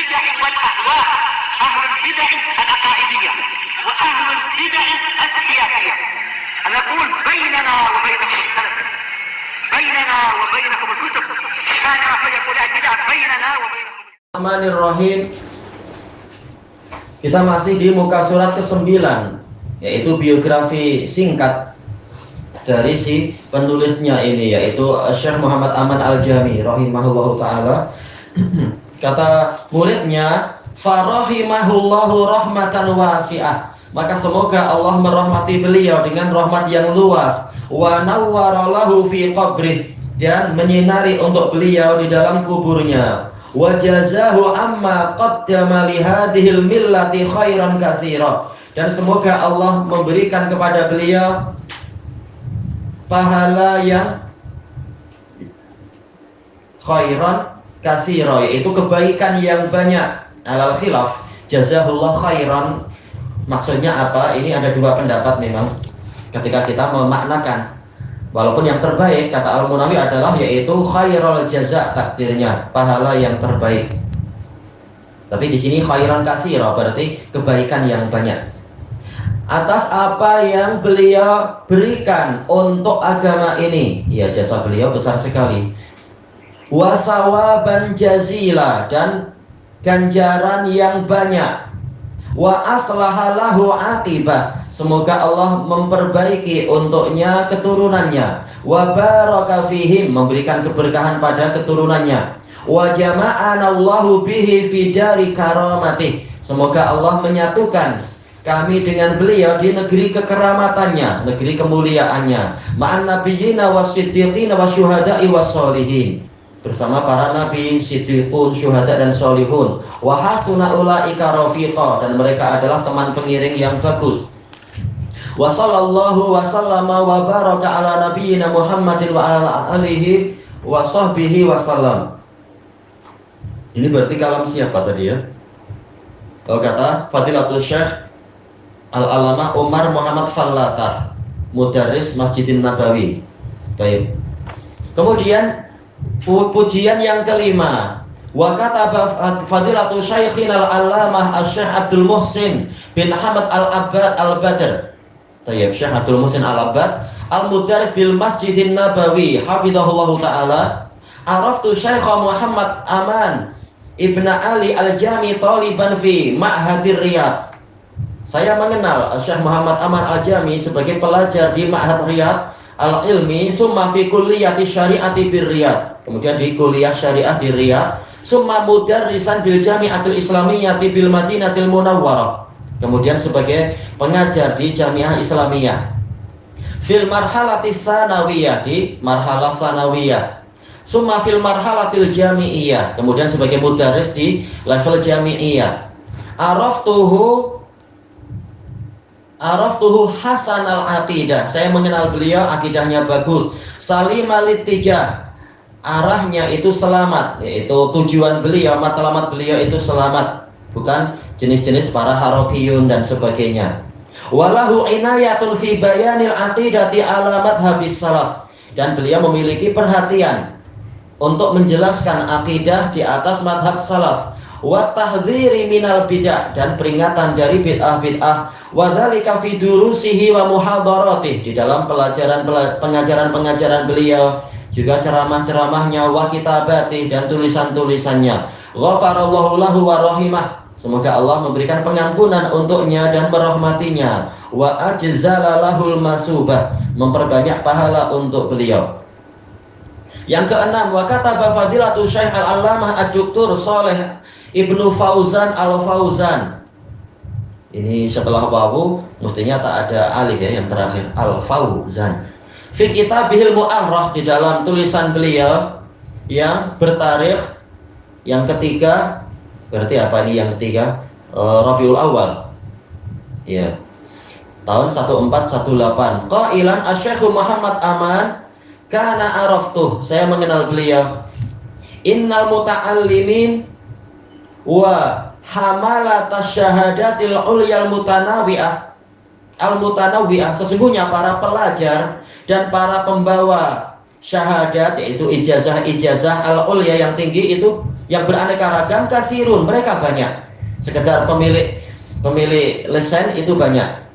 البدع والأهواء، أهل البدع العقائدية وأهل البدع السياسية. نقول بيننا وبينكم السلف، بيننا وبينكم الكتب، كان فيقول البدع بيننا وبينكم. Bismillahirrahmanirrahim. Kita masih di muka surat ke-9, yaitu biografi singkat dari si penulisnya ini, yaitu Syekh Muhammad Aman Al-Jami rahimahullahu ta'ala. Kata muridnya, farahimahullahu rahmatan wasi'ah, maka semoga Allah merahmati beliau dengan rahmat yang luas, wa nawwaralahu fi qabrih, dan menyinari untuk beliau di dalam kuburnya, wa jazahu amma qaddama li hadhil millati khairan katsira, dan semoga Allah memberikan kepada beliau pahala yang khairan katsira, yaitu kebaikan yang banyak. Alal khilaf jazahullah khairan maksudnya apa? Ini ada dua pendapat memang ketika kita memaknakan. Walaupun yang terbaik kata Al-Munawi adalah yaitu khairul jaza, takdirnya pahala yang terbaik. Tapi di sini khairan katsira berarti kebaikan yang banyak. Atas apa yang beliau berikan untuk agama ini, ya jasa beliau besar sekali. Wa sawaban jazila, dan ganjaran yang banyak. Wa aslahalahu aqibah, semoga Allah memperbaiki untuknya keturunannya. Wa baraka fihim, memberikan keberkahan pada keturunannya. Wa jama'anallahu bihi fi dari karamatih, semoga Allah menyatukan kami dengan beliau di negeri kekeramatannya, negeri kemuliaannya. Ma'an nabiyyina was-siddiqina wasyuhada'i was-sholihin, bersama para nabi, siddiqun, syuhada dan sholihun. Wa hasuna ulaika rafiqa, dan mereka adalah teman pengiring yang bagus. Wa sallallahu wa sallama wa baraka ala nabiyyina Muhammadin wa ala alihi wa sahbihi wa sallam. Ini berarti kalam siapa tadi ya? Kalau kata Fadilatul Syekh Al-Alamah Umar Muhammad Fallatah, Mudarris Masjidin Nabawi. Baik. Kemudian pujian yang kelima, wa kataba Fadilatul Syekhin Al-Alamah Asy-Syaikh Abdul Muhsin bin Ahmad Al-Abbad Al-Badr. Tayyib, Syekh Abdul Muhsin Al-Abbad Al-Mudarris bil Masjidin Nabawi hafizahullahu taala. Araftu Syekh Muhammad Aman Ibn Ali Al-Jami taliban fi Ma'hadir Riyadh. Saya mengenal Syekh Muhammad Aman Al-Jami sebagai pelajar di Ma'had Riyadh Al-Ilmi, summa fi kulliyati syari'ati bir Riyadh, kemudian di kuliah syariah di Riyadh, summa mudarrisan bil Jami'atil Islamiyyati bil Madinatil Munawwarah, kemudian sebagai pengajar di Jamiah Islamiyah. Fil marhalatis sanawiyah, di marhalah sanawiyah. Summa fil marhalatil jami'iyah, kemudian sebagai mudarris di level jami'iyah. Araftuhu hasan al-aqidah, saya mengenal beliau akidahnya bagus. Salimalitijah, arahnya itu selamat, yaitu tujuan beliau, matlamat beliau itu selamat, bukan jenis-jenis para harokiyun dan sebagainya. Walahu inayatun fi bayanil aqidati ala madhabis salaf, dan beliau memiliki perhatian untuk menjelaskan akidah di atas madhab salaf. Wa tahdhiri minal bid'ah, dan peringatan dari bid'ah-bid'ah. Wa dzalika fi durusihi wa muhadharatih, di dalam pengajaran-pengajaran beliau, juga ceramah-ceramahnya, wa kitabatih, dan tulisan-tulisannya. Ghafarallahu lahu wa rahimah, semoga Allah memberikan pengampunan untuknya dan merahmatinya. Wa ajzala lahul masubah, memperbanyak pahala untuk beliau. Yang keenam, wa kataba Fadilatul Syekh Al-Allamah Ad-Doktor Shalih Ibnu Fauzan Al-Fauzan. Ini setelah wawu mestinya tak ada alif ya, yang terakhir Al-Fauzan. Fi kitabihil mu'arrah, di dalam tulisan beliau yang bertarikh yang ketiga, berarti apa ini yang ketiga? Rabiul Awal. Ya. Tahun 1418. Qailan Asy-Syaikh Muhammad Aman kana araftuh, saya mengenal beliau. Innal muta'allimin wa hamalatas syahadatil ulyal mutanawwi'ah, sesungguhnya para pelajar dan para pembawa syahadat, yaitu ijazah-ijazah al-ulya yang tinggi, itu yang beraneka ragam kasirun, mereka banyak. Sekedar pemilik lesen itu banyak.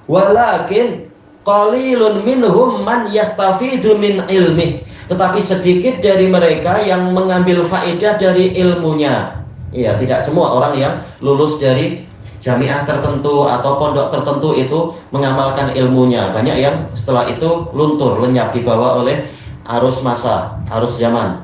Walakin qalilun minhum man yastafidu min ilmi. Tetapi sedikit dari mereka yang mengambil faedah dari ilmunya. Iya, tidak semua orang yang lulus dari jamiah tertentu atau pondok tertentu itu mengamalkan ilmunya. Banyak yang setelah itu luntur, lenyap, dibawa oleh arus masa, arus zaman.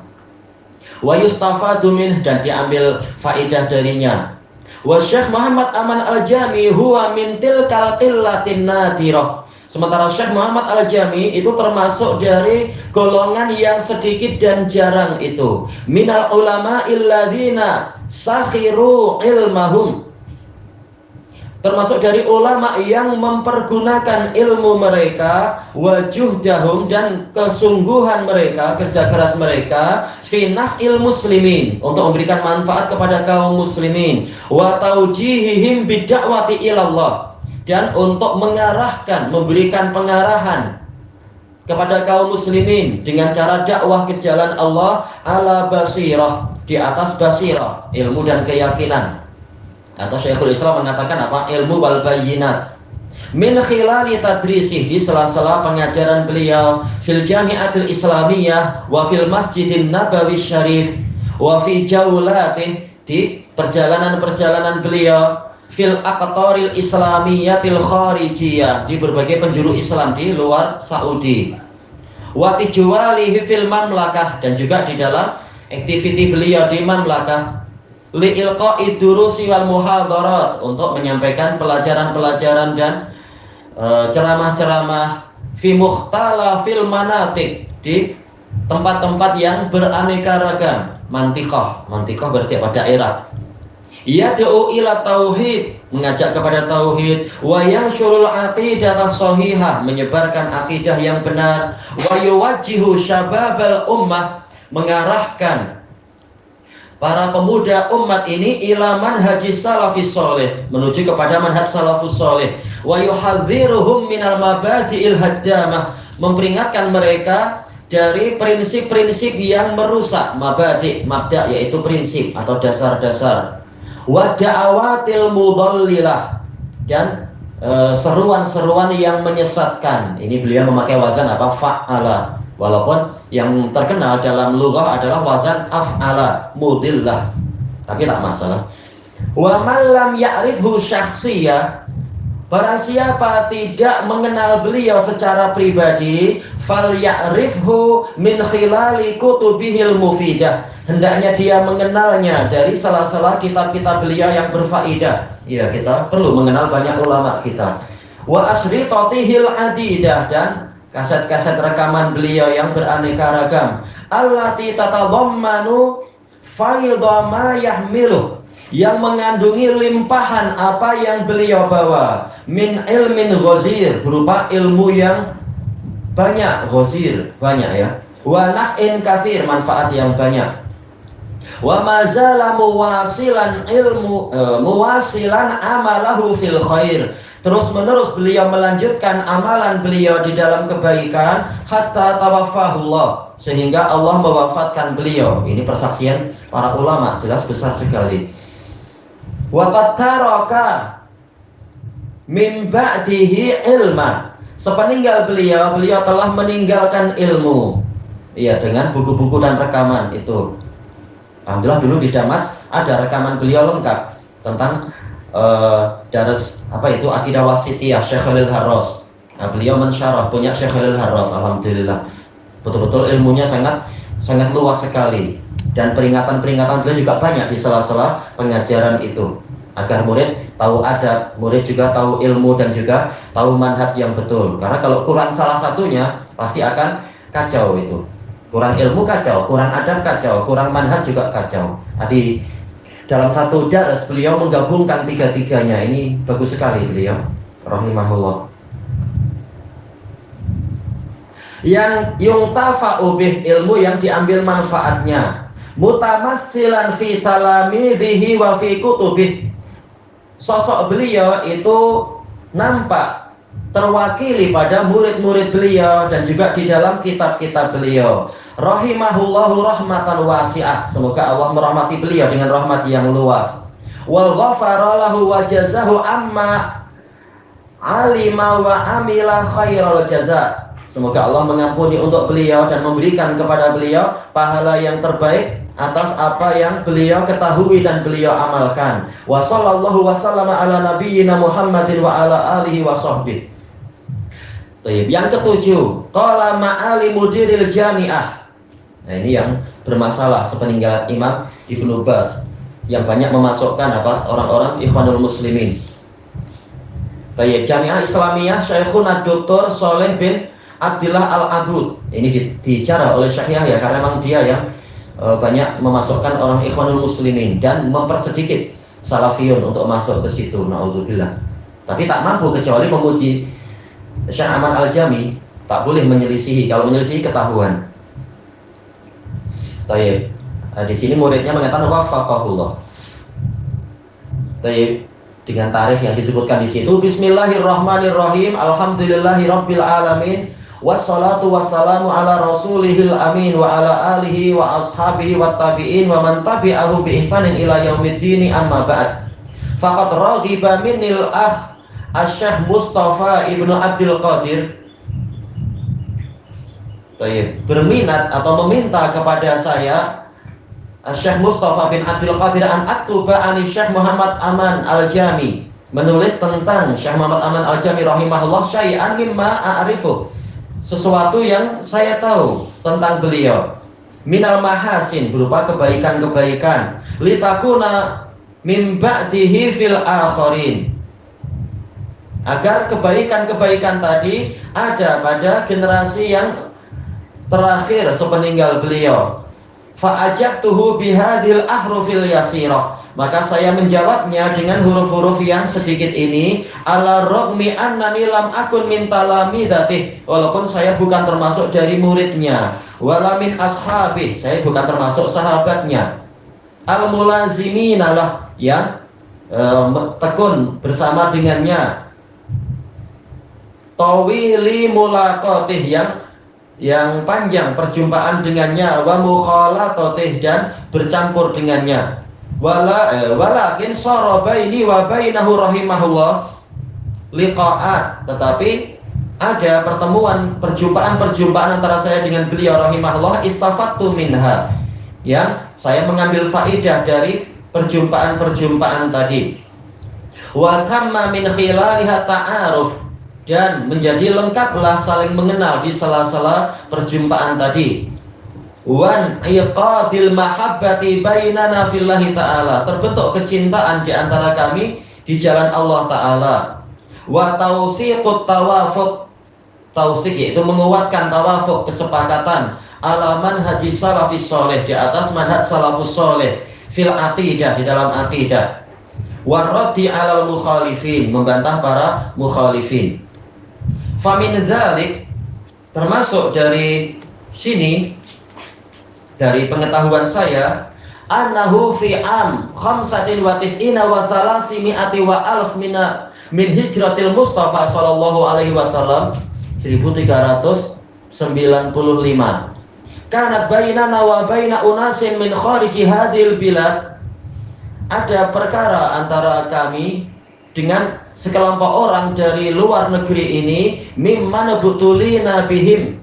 Wa yustafadu min, dan diambil faedah darinya. Wa Syekh Muhammad Aman Al-Jami huwa min tilkal qillatin nadirah. Sementara Syekh Muhammad Al-Jami itu termasuk dari golongan yang sedikit dan jarang itu. Minal ulama illadzina sakhiru ilmahum. Termasuk dari ulama yang mempergunakan ilmu mereka, wajuhdahum, dan kesungguhan mereka, kerja keras mereka, fi naf'il muslimin, untuk memberikan manfaat kepada kaum muslimin, wa taujihihim bidda'wati ilallah, dan untuk mengarahkan, memberikan pengarahan kepada kaum muslimin dengan cara dakwah ke jalan Allah ala basirah, di atas basirah, ilmu dan keyakinan. Atau Syekhul Islam mengatakan apa? Ilmu wal bayyinat. Min khilali tadrisih, di sela-sela pengajaran beliau, fil jami'atil islamiyah wa fil masjidin nabawi syarif wa fi jaulatih, di perjalanan-perjalanan beliau, fil aqtaril islamiyatil kharijiyah, di berbagai penjuru Islam di luar Saudi, wa tijwalihi fil mamlakah, dan juga di dalam aktiviti beliau di mamlakah, li'ilqa'i durusi wal muhadarat, untuk menyampaikan pelajaran-pelajaran dan ceramah-ceramah, fi mukhtalafil manatik, di tempat-tempat yang beraneka ragam. Mantiqah berarti apa? Daerah. Yad'u ila tauhid, mengajak kepada tauhid, wa yansyurul aqidah as-shahihah, menyebarkan akidah yang benar, wa yuwajjihu syababal ummah, mengarahkan para pemuda umat ini ila manhajis salafis sholih, menuju kepada manhaj salafus sholih, wa yuhadziruhum minal mabadi'il haddamah, memperingatkan mereka dari prinsip-prinsip yang merusak. Mabadi', mabda' yaitu prinsip atau dasar-dasar, wa da'awatil mudhallilah, dan seruan-seruan yang menyesatkan. Ini beliau memakai wazan apa? Fa'ala. Walaupun yang terkenal dalam lughah adalah wazan af'ala, mudillah, tapi tak masalah. Wa man lam ya'rifhu syakhsiyah, barang siapa tidak mengenal beliau secara pribadi, fal ya'rifhu min khilali kutubihil mufidah, hendaknya dia mengenalnya dari salah-salah kitab-kitab beliau yang berfaedah. Ya, kita perlu mengenal banyak ulama kita. Wa asritotihil adidah, dan kaset-kaset rekaman beliau yang beraneka ragam, allati tatadammanu faidha ma yahmiluh, yang mengandungi limpahan apa yang beliau bawa, min ilmin ghazir, berupa ilmu yang banyak, ghazir banyak ya, wa naf'in katsir, manfaat yang banyak, wa mazala muwasilan muwasilan amalahu fil khair, terus menerus beliau melanjutkan amalan beliau di dalam kebaikan, hatta tawaffahullah, sehingga Allah mewafatkan beliau. Ini persaksian para ulama, jelas besar sekali. Wa qad taraka min ba'dihi ilma, sepeninggal beliau telah meninggalkan ilmu. Iya, dengan buku-buku dan rekaman itu. Alhamdulillah dulu di Damaj ada rekaman beliau lengkap tentang daras apa itu akidah wasitiyah Syekh Khalil Harras. Nah, beliau mensyarah, punya Syekh Khalil Harras. Alhamdulillah betul-betul ilmunya sangat luas sekali, dan peringatan-peringatan beliau juga banyak di sela-sela pengajaran itu, agar murid tahu adab, murid juga tahu ilmu, dan juga tahu manhaj yang betul. Karena kalau kurang salah satunya pasti akan kacau itu. Kurang ilmu kacau, kurang adab kacau, kurang manhaj juga kacau. Tadi dalam satu daras beliau menggabungkan tiga-tiganya. Ini bagus sekali beliau, rahimahullah. Yang yuntafa'u bih, ilmu yang diambil manfaatnya, mutamassilan fi talamidhihi wa fi kutubih, sosok beliau itu nampak terwakili pada murid-murid beliau dan juga di dalam kitab-kitab beliau. Rahimahullahu rahmatan wasi'ah. Semoga Allah merahmati beliau dengan rahmat yang luas. Wa ghafara lahu wa jazahu amma alima wa amila khairal jaza. Semoga Allah mengampuni untuk beliau dan memberikan kepada beliau pahala yang terbaik atas apa yang beliau ketahui dan beliau amalkan. Wa sallallahu wa sallama ala nabiyyina Muhammadin wa ala alihi wa sahbihi. Yang ketujuh, qala ma'ali mudiril jami'ah. Nah, ini yang bermasalah sepeninggalan Imam Ibnu Baz yang banyak memasukkan orang-orang Ikhwanul Muslimin. Jami'ah Islamiyah Syekhuna Dr. Soleh bin Abdillah Al-Abud. Ini dicara oleh Syekh Yahya karena memang dia yang banyak memasukkan orang Ikhwanul Muslimin dan mempersedikit Salafiyun untuk masuk ke situ. Naudzubillah. Tapi tak mampu kecuali memuji Syekh Ahmad Al-Jami, tak boleh menyelisihi. Kalau menyelisihi ketahuan. Tayyib. Di sini muridnya mengatakan wafaqahullah. Tayyib. Dengan tarikh yang disebutkan di situ. Bismillahirrahmanirrahim. Alhamdulillahirabbil alamin. Wassalatu wassalamu ala rasulihil amin wa ala alihi wa ashabihi wa tabi'in wa man tabi'ahu bi ihsanin ila yaumiddin amma ba'd. Faqad raghiba minnil Asy-Syaikh Mustafa Ibnu Abdul Qadir berminat atau meminta kepada saya Asy-Syaikh Mustafa bin Abdul Qadir an aktuba ani Syekh Muhammad Aman Al-Jami, menulis tentang Syekh Muhammad Aman Al-Jami rahimahullah syai'an mimma a'rifu, sesuatu yang saya tahu tentang beliau, minal mahasin, berupa kebaikan-kebaikan, litakuna min ba'dihi fil akhirin, agar kebaikan-kebaikan tadi ada pada generasi yang terakhir sepeninggal beliau. Fa'ajabtuhu bihadil ahrufil yasirah, maka saya menjawabnya dengan huruf-huruf yang sedikit ini. Ala rogmi annani lam akun min talamidatih, walaupun saya bukan termasuk dari muridnya. Wala min ashabi, saya bukan termasuk sahabatnya. Al mulazimina lah, yang tekun bersama dengannya. Tawili mulaqatih, yang panjang perjumpaan dengannya, wa mukhalatih, dan bercampur dengannya. Walakin sara baini wa bainahu rahimahullah liqa'at, tetapi ada perjumpaan antara saya dengan beliau rahimahullah, istafattu minha, yang saya mengambil faidah dari perjumpaan-perjumpaan tadi. Wa tamma min khilaliha ta'aruf, dan menjadi lengkaplah saling mengenal di sela-sela perjumpaan tadi. Wan iqadil mahabbati bainana fillahi ta'ala, terbentuk kecintaan di antara kami di jalan Allah Ta'ala. Wa tawsiqut tawafuq, tawsiq yaitu menguatkan tawafuq, kesepakatan, ala manhaji salafis soleh, di atas manhaj salafus soleh, fil aqidah, di dalam aqidah. Wa raddi alal mukhalifin, membantah para mukhalifin. Famin dzalik, termasuk dari sini, dari pengetahuan saya, annahu fi am 95 wa salasimi'ati wa alf min hijratil Mustafa sallallahu alaihi wasallam 1395. Kanat bainana wa baina unasin min khariji hadhil bilad, ada perkara antara kami dengan sekelompok orang dari luar negeri ini, mimman butulina bihim,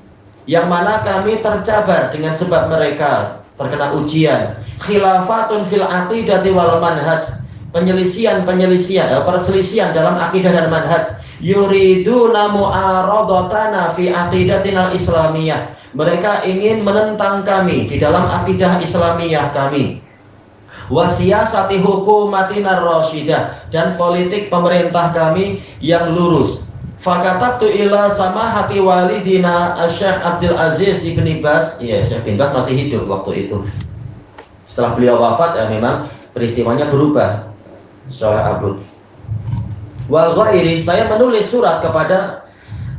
yang mana kami tercabar dengan sebab mereka terkena ujian. Khilafatun fil aqidati wal manhaj, perselisihan dalam akidah dan manhaj. Yuriduna mu'aradatana fi aqidatinal islamiyah, mereka ingin menentang kami di dalam akidah Islamiyah kami. Wasiyasati hukumatina rasyidah, dan politik pemerintah kami yang lurus. Fakatabtu ila samahati walidina Syekh Abdul Aziz Ibn Baz. Iya, Syekh bin Baz masih hidup waktu itu. Setelah beliau wafat, ya memang peristiwanya berubah. Syekh Abud. Wa ghairi, saya menulis surat kepada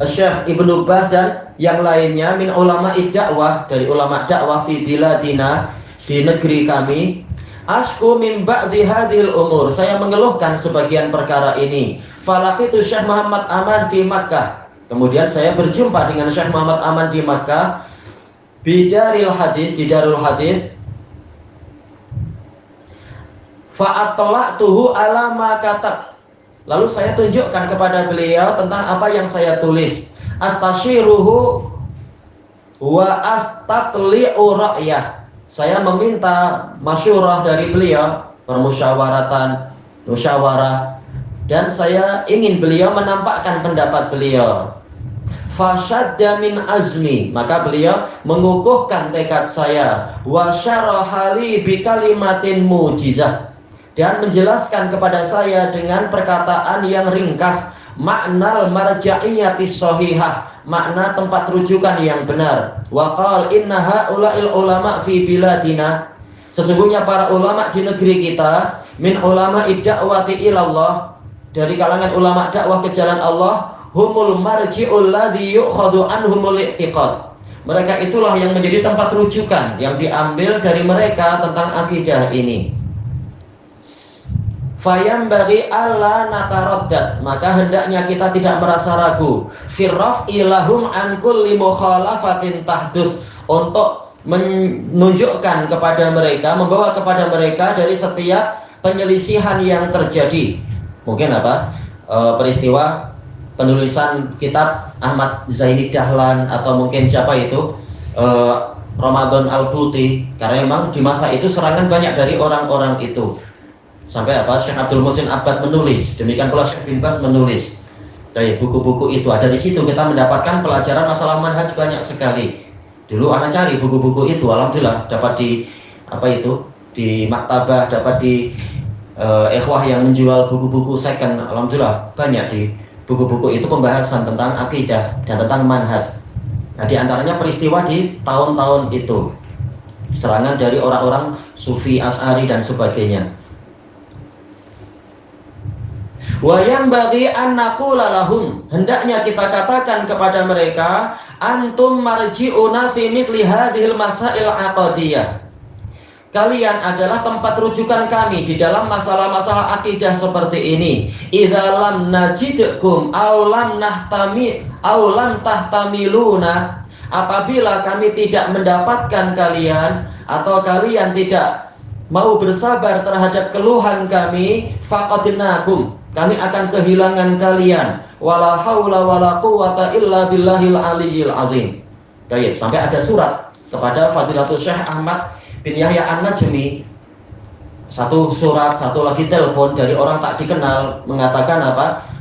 Syekh Ibn Baz dan yang lainnya min ulama dakwah, dari ulama dakwah fi biladina, di negeri kami. Ashku min ba'di hadhil umur. Saya mengeluhkan sebagian perkara ini. Falaqitu Syekh Muhammad Aman fi Makkah. Kemudian saya berjumpa dengan Syekh Muhammad Aman di Makkah. Bidaril hadis, di Darul Hadis. Fa'atla'tuhu ala ma katab. Lalu saya tunjukkan kepada beliau tentang apa yang saya tulis. Astashiruhu wa astaqli'u ra'yah. Saya meminta masyurah dari beliau, musyawarah, dan saya ingin beliau menampakkan pendapat beliau. Fashadda min azmi, maka beliau mengukuhkan tekad saya. Wa syarahali bi kalimatin mujizah, dan menjelaskan kepada saya dengan perkataan yang ringkas makna marja'iyati shahihah, makna tempat rujukan yang benar. Wa qala inna haula'il ulama fi biladina, sesungguhnya para ulama di negeri kita, min ulama idda'wati ilallah, dari kalangan ulama dakwah ke jalan Allah, humul marji'ul ladzi yu'khadhu anhumul i'tiqad. Mereka itulah yang menjadi tempat rujukan yang diambil dari mereka tentang akidah ini. Fayam bagi Allah nataroddat, maka hendaknya kita tidak merasa ragu. Firraf ilahum an kulli mukhalafatin tahdus, untuk menunjukkan kepada mereka, membawa kepada mereka dari setiap penyelisihan yang terjadi. Mungkin peristiwa penulisan kitab Ahmad Zaini Dahlan, atau mungkin siapa itu, Ramadan Al-Buti, karena memang di masa itu serangan banyak dari orang-orang itu. Sampai Syekh Abdul Muhsin Abbad menulis, demikian pula Syekh bin Baz menulis. Dari buku-buku itu, ada di situ kita mendapatkan pelajaran masalah manhaj banyak sekali. Dulu anak cari buku-buku itu, alhamdulillah dapat di di maktabah, dapat di ikhwah yang menjual buku-buku second, alhamdulillah banyak di buku-buku itu pembahasan tentang akidah dan tentang manhaj. Nah, di antaranya peristiwa di tahun-tahun itu, serangan dari orang-orang Sufi, Asy'ari dan sebagainya. Wa yang bagi an naqula lahum, hendaknya kita katakan kepada mereka, antum marji'una fi mithli hadhil masail aqadiyah. Kalian adalah tempat rujukan kami di dalam masalah-masalah akidah seperti ini. Idza lam najidkum aw lam tahtamiluna, apabila kami tidak mendapatkan kalian, atau kalian tidak mau bersabar terhadap keluhan kami, faqadnakum, kami akan kehilangan kalian. Wala haula wala quwwata illa billahil aliyyil azim. Baik, sampai ada surat kepada Fadilatul Syekh Ahmad bin Yahya An-Najmi. Satu surat, satu lagi telepon dari orang tak dikenal, mengatakan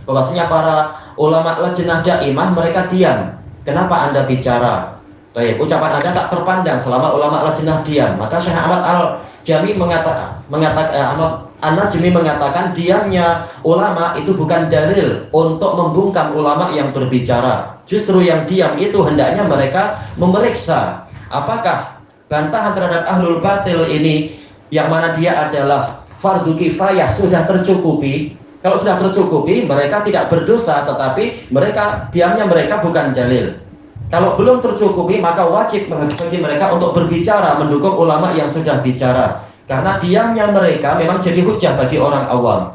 bahwasanya para ulama lajnah daimah mereka diam. Kenapa Anda bicara? Baik, ucapan Anda tak terpandang selama ulama lajnah diam. Maka Syekh Ahmad Al-Jami An-Najmi mengatakan diamnya ulama itu bukan dalil untuk membungkam ulama yang berbicara. Justru yang diam itu hendaknya mereka memeriksa apakah bantahan terhadap ahlul batil ini, yang mana dia adalah fardu kifayah, sudah tercukupi. Kalau sudah tercukupi, mereka tidak berdosa, tetapi diamnya mereka bukan dalil. Kalau belum tercukupi, maka wajib bagi mereka untuk berbicara, mendukung ulama yang sudah bicara. Karena diamnya mereka memang jadi hujah bagi orang awam.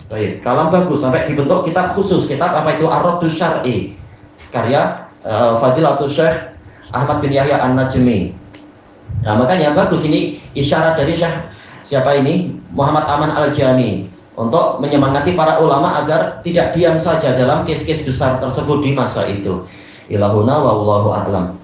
Baik, kalam bagus, sampai dibentuk kitab khusus, kitab Ar-Raddus Syar'i, karya Fadilatul Syekh Ahmad bin Yahya An-Najmi. Nah, makanya bagus ini isyarat dari Muhammad Aman Al-Jami untuk menyemangati para ulama agar tidak diam saja dalam kes-kes besar tersebut di masa itu. Ilahuna wallahu a'lam.